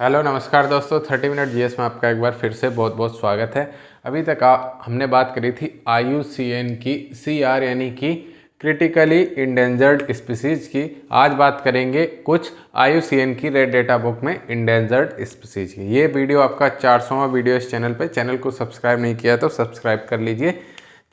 Hello नमस्कार दोस्तों, 30 minute GS में आपका एक बार फिर से बहुत बहुत स्वागत है। अभी तक हमने बात करी थी IUCN की CR यानी कि क्रिटिकली इंडेंजर्ड स्पीसीज की। आज बात करेंगे कुछ IUCN की रेड डेटा बुक में इंडेंजर्ड स्पीसीज की। ये वीडियो आपका 400वां वीडियो इस चैनल पे। चैनल को सब्सक्राइब नहीं किया तो सब्सक्राइब कर लीजिए।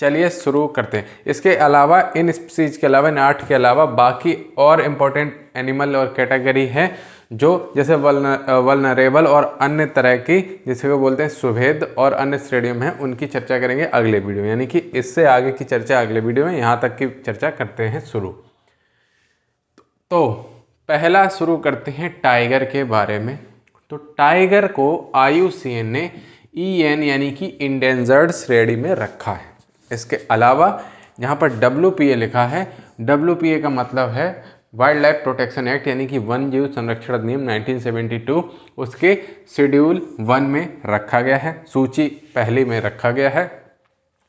चलिए शुरू करते हैं। इसके अलावा इन स्पीसीज के अलावा इन 8 के अलावा बाकी और इम्पोर्टेंट एनिमल और कैटेगरी है जो जैसे वल्नरेबल और अन्य तरह की, जिसे वो बोलते हैं सुभेद और अन्य श्रेणियों में है, उनकी चर्चा करेंगे अगले वीडियो में। यानी कि इससे आगे की चर्चा अगले वीडियो में, यहाँ तक की चर्चा करते हैं शुरू। तो पहला शुरू करते हैं टाइगर के बारे में। तो टाइगर को IUCN ने EN यानी कि इंडेंजर्ड श्रेणी में रखा है। इसके अलावा यहाँ पर WPA लिखा है। WPA का मतलब है वाइल्ड लाइफ प्रोटेक्शन एक्ट यानी कि वन जीव संरक्षण अधिनियम 1972, उसके शेड्यूल 1 में रखा गया है, सूची पहली में रखा गया है।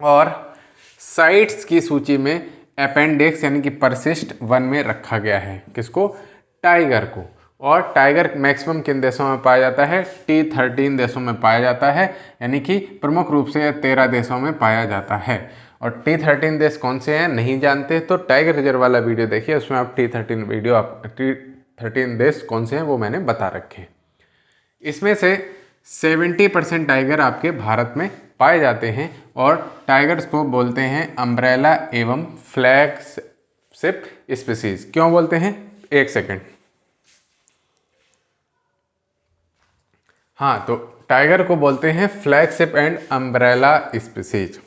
और साइट्स की सूची में अपेंडिक्स यानी कि परिशिष्ट 1 में रखा गया है। किसको? टाइगर को। और टाइगर मैक्सिमम किन देशों में पाया जाता है? T13 देशों में पाया जाता है, यानी कि प्रमुख रूप से 13 देशों में पाया जाता है। और T13 देश कौन से हैं नहीं जानते तो टाइगर रिजर्व वाला वीडियो देखिए, उसमें आप T13 देश कौन से हैं वो मैंने बता रखे हैं। इसमें से 70% टाइगर आपके भारत में पाए जाते हैं। और टाइगर्स को बोलते हैं अम्ब्रेला एवं फ्लैगशिप स्पीसीज। क्यों बोलते हैं? एक सेकेंड। हाँ, तो टाइगर को बोलते हैं फ्लैगशिप एंड अम्ब्रेला स्पीसीज।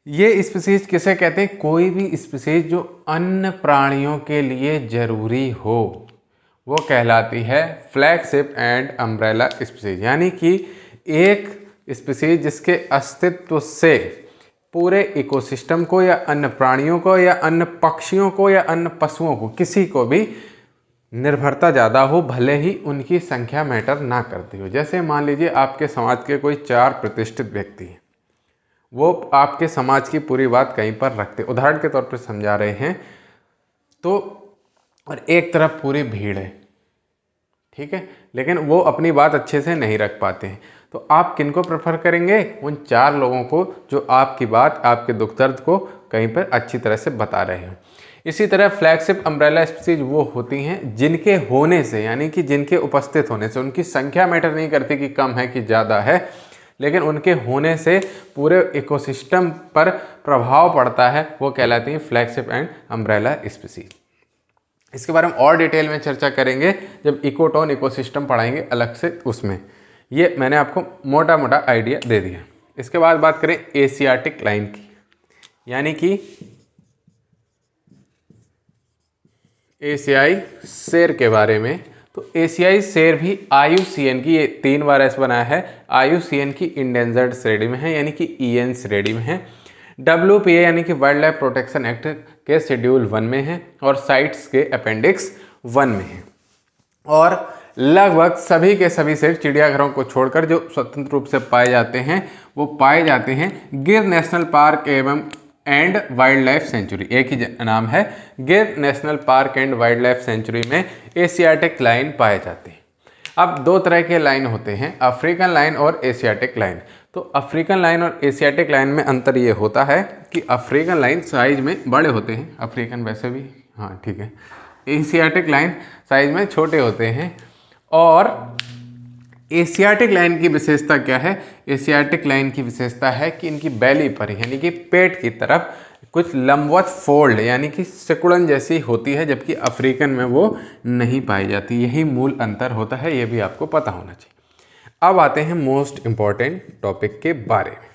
ये स्पीसीज किसे कहते हैं? कोई भी स्पीसीज जो अन्य प्राणियों के लिए जरूरी हो वो कहलाती है फ्लैगशिप एंड अम्ब्रेला स्पीसीज। यानी कि एक स्पीसीज जिसके अस्तित्व से पूरे इकोसिस्टम को या अन्य प्राणियों को या अन्य पक्षियों को या अन्य पशुओं को, किसी को भी निर्भरता ज़्यादा हो, भले ही उनकी संख्या मैटर ना करती हो। जैसे मान लीजिए आपके समाज के कोई 4 प्रतिष्ठित व्यक्ति हैं, वो आपके समाज की पूरी बात कहीं पर रखते, उदाहरण के तौर पर समझा रहे हैं तो, और एक तरफ पूरी भीड़ है, ठीक है, लेकिन वो अपनी बात अच्छे से नहीं रख पाते हैं, तो आप किनको प्रेफर करेंगे? उन 4 लोगों को जो आपकी बात, आपके दुख दर्द को कहीं पर अच्छी तरह से बता रहे हैं। इसी तरह फ्लैगशिप अम्ब्रेला स्पीसीज वो होती हैं जिनके होने से, यानी कि जिनके उपस्थित होने से, उनकी संख्या मैटर नहीं करती कि कम है कि ज़्यादा है, लेकिन उनके होने से पूरे इकोसिस्टम पर प्रभाव पड़ता है, वो कहलाती है फ्लैगशिप एंड अम्ब्रेला स्पीसीज। इसके बारे में और डिटेल में चर्चा करेंगे जब इकोटोन इकोसिस्टम पढ़ाएंगे अलग से, उसमें। ये मैंने आपको मोटा मोटा आइडिया दे दिया। इसके बाद बात करें एशियाटिक लाइन की, यानी कि एशियाई शेर के बारे में। तो एशियाई शेर भी IUCN की, ये 3 बार ऐसा बनाया है, IUCN की इंडेंजर्ड श्रेणी में है, यानी कि EN श्रेणी में है। WPA यानी कि वाइल्ड लाइफ प्रोटेक्शन एक्ट के शेड्यूल 1 में है और साइट्स के अपेंडिक्स 1 में है। और लगभग सभी के सभी शेर चिड़ियाघरों को छोड़कर जो स्वतंत्र रूप से पाए जाते हैं वो पाए जाते हैं गिर national park and wild life sanctuary. एक ही नाम है, गिर national park and wild life sanctuary में एशियाटिक लाइन पाए जाते हैं। अब 2 तरह के लाइन होते हैं, अफ्रीकन लाइन और एशियाटिक लाइन। तो अफ्रीकन लाइन और एशियाटिक लाइन में अंतर ये होता है कि अफ्रीकन लाइन साइज में बड़े होते हैं, अफ्रीकन वैसे भी, हाँ ठीक है, एशियाटिक लाइन साइज में छोटे होते हैं। और एशियाटिक लाइन की विशेषता क्या है? एशियाटिक लाइन की विशेषता है कि इनकी बैली पर, यानी कि पेट की तरफ कुछ लंबवत फोल्ड यानी कि सिकुड़न जैसी होती है, जबकि अफ्रीकन में वो नहीं पाई जाती। यही मूल अंतर होता है, ये भी आपको पता होना चाहिए। अब आते हैं मोस्ट इंपॉर्टेंट टॉपिक के बारे में,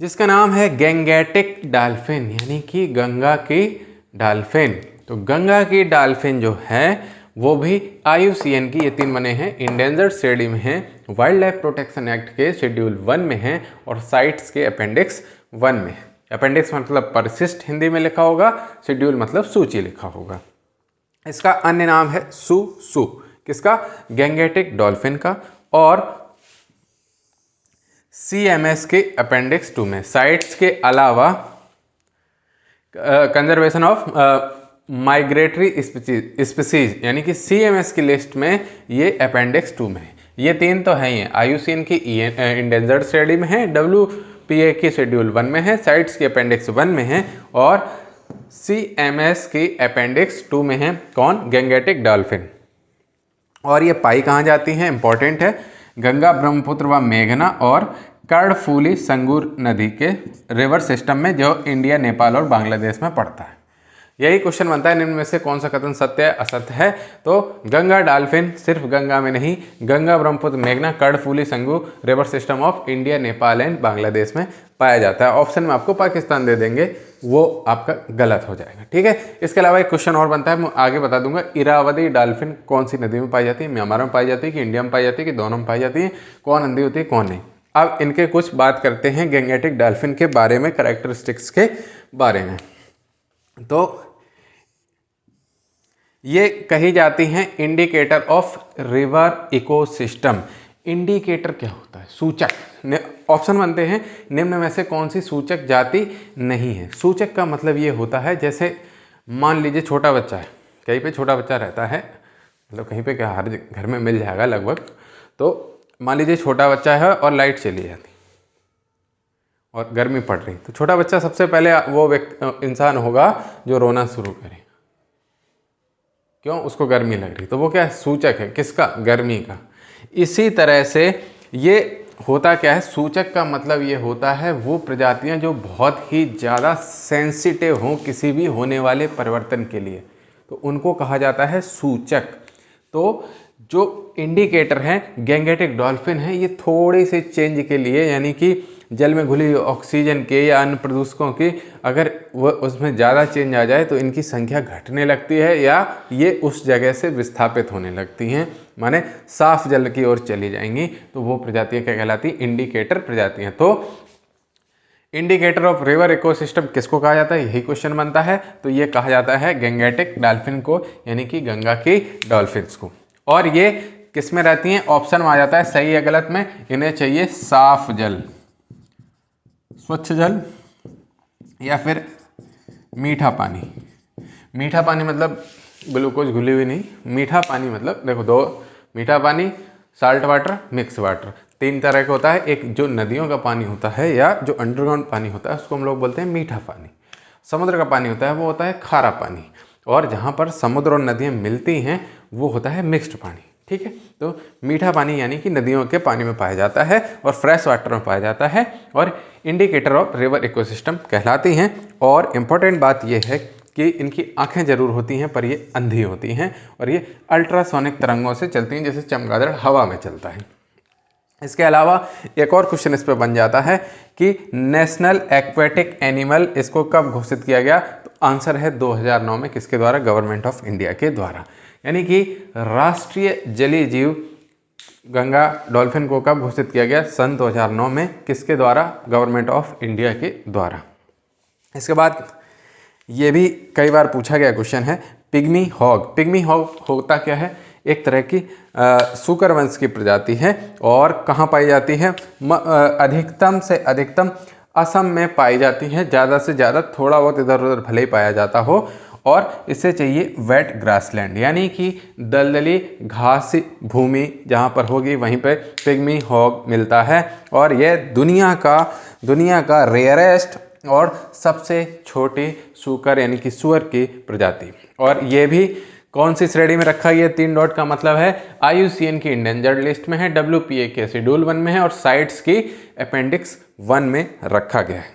जिसका नाम है गैंगेटिक डॉल्फिन, यानी कि गंगा की डॉल्फिन। तो गंगा की डॉल्फिन जो है वो भी IUCN की, ये 3 बने हैं, इंडेंजर्ड श्रेणी में है, वाइल्ड लाइफ प्रोटेक्शन एक्ट के शेड्यूल 1 में है और साइट्स के अपेंडिक्स 1 में है। अपेंडिक्स मतलब परिशिष्ट हिंदी में लिखा होगा, शेड्यूल मतलब सूची लिखा होगा। इसका अन्य नाम है सू। किसका? गैंगेटिक डॉल्फिन का। और CMS के अपेंडिक्स 2 में। साइट्स के अलावा कंजर्वेशन ऑफ माइग्रेटरी स्पीसीज यानी कि CMS की लिस्ट में ये अपेंडिक्स 2 में है। ये 3 तो है ही हैं, IUCN की इंडेंजर्ड श्रेणी में है, WPA की शेड्यूल 1 में है, साइट्स की अपेंडिक्स 1 में है और CMS की अपेंडिक्स 2 में है। कौन? Gangetic dolphin. और ये पाई कहाँ जाती हैं? इंपॉर्टेंट है, गंगा, ब्रह्मपुत्र व मेघना और कर्णफूली संगूर नदी के रिवर सिस्टम में, जो इंडिया, नेपाल और बांग्लादेश में पड़ता है। यही क्वेश्चन बनता है, निम्न में से कौन सा कथन सत्य है, असत्य है? तो गंगा डॉल्फिन सिर्फ गंगा में नहीं, गंगा, ब्रह्मपुत्र, मेघना, कर्णफूली संगूर river system of India, Nepal and Bangladesh में पाया जाता है। ऑप्शन में आपको पाकिस्तान दे देंगे, वो आपका गलत हो जाएगा। ठीक है, इसके अलावा एक क्वेश्चन और बनता है, मैं आगे बता दूंगा। इरावदी डॉल्फिन कौन सी नदी में पाई जाती है? म्यांमार में पाई जाती है कि इंडिया में पाई जाती है कि दोनों में पाई जाती है? कौन नदी होती है, कौन नहीं? अब इनके कुछ बात करते हैं गैंगेटिक डॉल्फिन के बारे में, कैरेक्टरिस्टिक्स के बारे में। तो ये कही जाती हैं indicator of river ecosystem. Indicator क्या होता है? सूचक। ऑप्शन बनते हैं, निम्न में से कौन सी सूचक जाति नहीं है? सूचक का मतलब ये होता है, जैसे मान लीजिए छोटा बच्चा है, कहीं पे छोटा बच्चा रहता है, मतलब कहीं पे क्या, हर घर में मिल जाएगा लगभग। तो मान लीजिए छोटा बच्चा है और लाइट चली जाती और गर्मी पड़ रही, तो छोटा बच्चा सबसे पहले वो इंसान होगा जो रोना शुरू करे। क्यों? उसको गर्मी लग रही, तो वो क्या सूचक है, किसका? गर्मी का। इसी तरह से ये होता क्या है, सूचक का मतलब ये होता है वो प्रजातियां जो बहुत ही ज़्यादा सेंसिटिव हों किसी भी होने वाले परिवर्तन के लिए, तो उनको कहा जाता है सूचक। तो जो इंडिकेटर हैं, गैंगेटिक डॉल्फिन है, ये थोड़े से चेंज के लिए, यानी कि जल में घुली ऑक्सीजन के या अन्य प्रदूषकों की अगर वह उसमें ज़्यादा चेंज आ जाए तो इनकी संख्या घटने लगती है या ये उस जगह से विस्थापित होने लगती हैं, माने साफ जल की ओर चली जाएंगी, तो वो प्रजातियां क्या कहलाती? इंडिकेटर प्रजातियां। तो इंडिकेटर ऑफ रिवर इकोसिस्टम किसको कहा जाता है? यही क्वेश्चन बनता है। तो ये कहा जाता है गैंगेटिक डॉल्फिन को, यानी कि गंगा की डॉल्फिन्स को। और ये किस में रहती हैं? ऑप्शन में आ जाता है, सही है गलत में। इन्हें चाहिए साफ जल, स्वच्छ जल या फिर मीठा पानी। मीठा पानी मतलब ग्लूकोज घुली हुई नहीं, मीठा पानी मतलब देखो, दो मीठा पानी, साल्ट वाटर, मिक्स वाटर, 3 तरह का होता है। एक जो नदियों का पानी होता है या जो अंडरग्राउंड पानी होता है उसको हम लोग बोलते हैं मीठा पानी। समुद्र का पानी होता है वो होता है खारा पानी, और जहाँ पर समुद्र और नदियाँ मिलती हैं वो होता है मिक्स्ड पानी। ठीक है, तो मीठा पानी यानी कि नदियों के पानी में पाया जाता है और फ्रेश वाटर में पाया जाता है, और इंडिकेटर ऑफ रिवर इकोसिस्टम कहलाती हैं। और इम्पॉर्टेंट बात यह है कि इनकी आंखें जरूर होती हैं पर ये अंधी होती हैं, और ये अल्ट्रासोनिक तरंगों से चलती हैं, जैसे चमगादड़ हवा में चलता है। इसके अलावा एक और क्वेश्चन इस पर बन जाता है कि नेशनल एक्वेटिक एनिमल इसको कब घोषित किया गया? तो आंसर है 2009 में। किसके द्वारा? गवर्नमेंट ऑफ इंडिया के द्वारा। यानी कि राष्ट्रीय जलीय जीव गंगा डॉल्फिन को कब घोषित किया गया? सन 2009 में। किसके द्वारा? गवर्नमेंट ऑफ इंडिया के द्वारा। इसके बाद ये भी कई बार पूछा गया क्वेश्चन है, पिग्मी हॉग। पिग्मी हॉग होता क्या है? एक तरह की सूकर वंश की प्रजाति है, और कहाँ पाई जाती है? अधिकतम से अधिकतम असम में पाई जाती है, ज़्यादा से ज़्यादा थोड़ा बहुत इधर उधर भले ही पाया जाता हो, और इसे चाहिए वेट ग्रासलैंड, यानी कि दलदली घास भूमि जहाँ पर होगी वहीं पे पिग्मी हॉग मिलता है। और यह दुनिया का रेयरेस्ट और सबसे छोटी सूकर यानी कि सुअर की प्रजाति। और ये भी कौन सी श्रेणी में रखा गया? 3 डॉट का मतलब है IUCN की इंडेंजर्ड लिस्ट में है, WPA के शेड्यूल 1 में है, और साइट्स की अपेंडिक्स 1 में रखा गया है।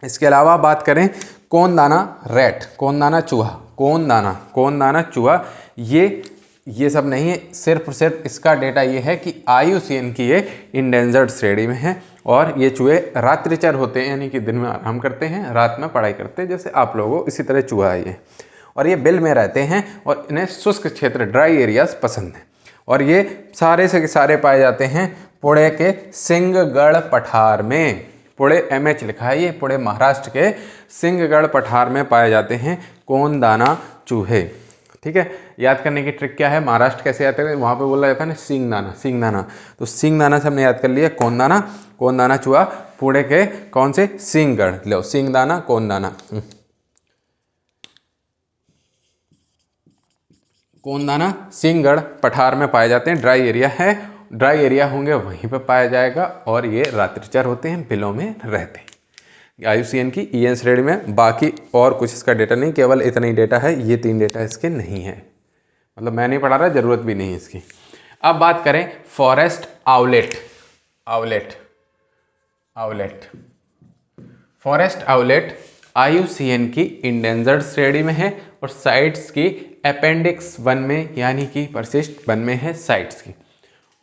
इसके अलावा बात करें कौन दाना रैट, कौन दाना चूहा, कौन दाना चूहा, ये सब नहीं है, सिर्फ इसका डेटा ये है कि IUCN की ये इंडेंजर्ड श्रेणी में है, और ये चूहे रात्रिचर होते हैं, यानी कि दिन में आराम करते हैं, रात में पढ़ाई करते हैं, जैसे आप लोगों, इसी तरह चूहा है ये। और ये बिल में रहते हैं और इन्हें शुष्क क्षेत्र, ड्राई एरियाज पसंद है। और ये सारे से सारे पाए जाते हैं पुणे के सिंहगढ़ पठार में। पुणे MH लिखा है, ये पुणे महाराष्ट्र के सिंहगढ़ पठार में पाए जाते हैं कौन दाना चूहे। ठीक है, याद करने की ट्रिक क्या है? महाराष्ट्र कैसे याद करें? वहाँ पे बोला जाता है ना सिंगदाना, तो सिंगदाना से हमने याद कर लिया कौन दाना चूहा, पुणे के कौन से? सिंहगढ़। लो सिंगदाना कौन दाना। कोंडाना, सिंहगढ़, पठार में पाए जाते हैं। ड्राई एरिया है, ड्राई एरिया होंगे वहीं पर पाया जाएगा और ये रात्रिचर होते हैं, बिलों में रहते हैं। IUCN की EN श्रेणी में, बाकी और कुछ इसका डेटा नहीं, केवल इतना ही डेटा है, ये 3 डेटा इसके नहीं है, मतलब मैं नहीं पढ़ा रहा, ज़रूरत भी नहीं इसकी। अब बात करें forest owlet. Forest owlet IUCN की इंडेंजर्ड श्रेणी में है और साइट्स की अपेंडिक्स 1 में, यानी कि परिशिष्ट 1 में है साइट्स की।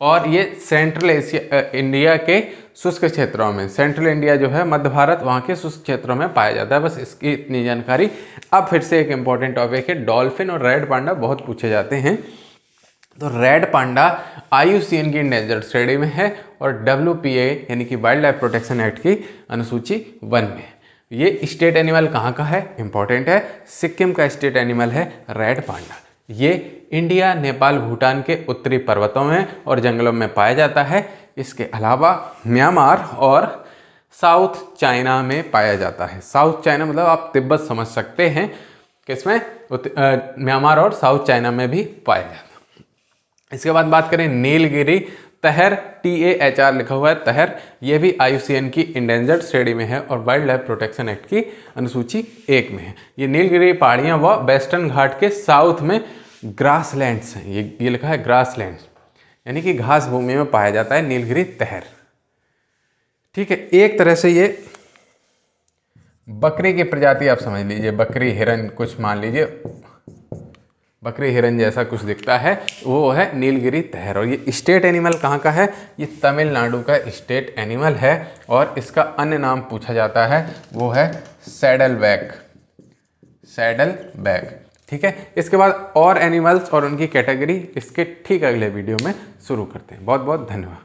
और ये सेंट्रल एशिया इंडिया के शुष्क क्षेत्रों में, सेंट्रल इंडिया जो है मध्य भारत, वहाँ के शुष्क क्षेत्रों में पाया जाता है। बस इसकी इतनी जानकारी। अब फिर से एक इम्पॉर्टेंट टॉपिक है, डॉल्फिन और रेड पांडा बहुत पूछे जाते हैं। तो रेड पांडा IUCN की इंडेंजर्ड श्रेणी में है और WPA यानी कि वाइल्ड लाइफ प्रोटेक्शन एक्ट की अनुसूची 1 में। ये स्टेट एनिमल कहाँ का है, इंपॉर्टेंट है, सिक्किम का स्टेट एनिमल है रेड पांडा। ये इंडिया, नेपाल, भूटान के उत्तरी पर्वतों में और जंगलों में पाया जाता है। इसके अलावा म्यांमार और साउथ चाइना में पाया जाता है। साउथ चाइना मतलब आप तिब्बत समझ सकते हैं, किसमें, म्यांमार और साउथ चाइना में भी पाया जाता है। इसके बाद बात करें नीलगिरी तहर, TAHR लिखा हुआ है तहर, ये भी IUCN की इंडेंजर्ड श्रेणी में है और वाइल्ड लाइफ प्रोटेक्शन एक्ट की अनुसूची 1 में है। ये नीलगिरी पहाड़ियाँ व वेस्टर्न घाट के साउथ में ग्रासलैंड्स हैं, ये लिखा है ग्रासलैंड्स, यानी कि घास भूमि में पाया जाता है नीलगिरी तहर। ठीक है, एक तरह से ये बकरी की प्रजाति आप समझ लीजिए, बकरी हिरन कुछ मान लीजिए, बकरी हिरन जैसा कुछ दिखता है, वो है नीलगिरी तहर। और ये स्टेट एनिमल कहाँ का है, ये तमिलनाडु का स्टेट एनिमल है और इसका अन्य नाम पूछा जाता है, वो है सैडलबैक। ठीक है, इसके बाद और एनिमल्स और उनकी कैटेगरी इसके ठीक अगले वीडियो में शुरू करते हैं। बहुत बहुत धन्यवाद।